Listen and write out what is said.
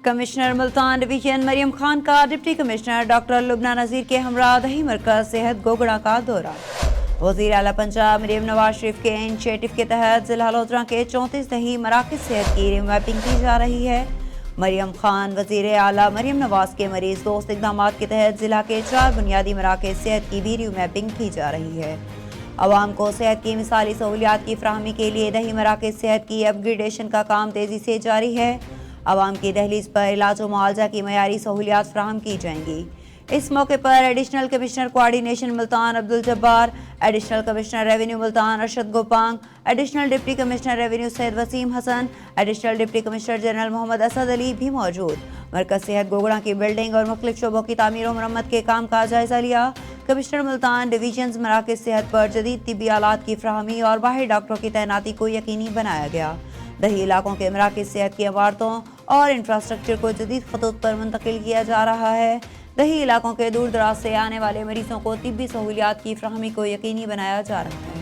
Commissioner Multan division مریم خان کا deputy commissioner doctor لبنہ نذیر کے ہمراہ دہی مرکز صحت گوگڑا کا دورہ۔ وزیر اعلیٰ پنجاب مریم نواز شریف کے انیشیٹو کے تحت ضلع لودھراں کے 34 دہی مراکز صحت کی ریمیپنگ کی جا رہی ہے۔ مریم خان وزیر اعلیٰ مریم نواز کے مریض دوست اقدامات کے تحت ضلع کے 4 بنیادی مراکز صحت کی بھی ریمیپنگ کی جا رہی ہے۔ عوام کو صحت کی مثالی سہولیات کی فراہمی کے لیے دہی مراکز صحت کی اپ گریڈیشن کا کام تیزی سے جاری ہے۔ عوام کی دہلیز پر علاج و معالجہ کی معیاری سہولیات فراہم کی جائیں گی۔ اس موقع پر additional commissioner coordination Multan Abdul Jabbar, additional commissioner revenue Multan Arshad Gopang, additional deputy commissioner revenue Syed Waseem Hassan, additional deputy commissioner general Muhammad Asad Ali بھی موجود۔ مرکز صحت گوگڑا کی بلڈنگ اور مختلف شعبوں کی تعمیر و مرمت کے کام کا جائزہ لیا۔ کمشنر ملتان ڈویژنز مراکز صحت پر جدید طبی آلات کی فراہمی اور ماہر ڈاکٹروں کی تعیناتی کو یقینی بنایا گیا۔ دیہی علاقوں کے مراکز صحت کی عمارتوں اور انفراسٹرکچر کو جدید خطوط پر منتقل کیا جا رہا ہے۔ دیہی علاقوں کے دور دراز سے آنے والے مریضوں کو طبی سہولیات کی فراہمی کو یقینی بنایا جا رہا ہے۔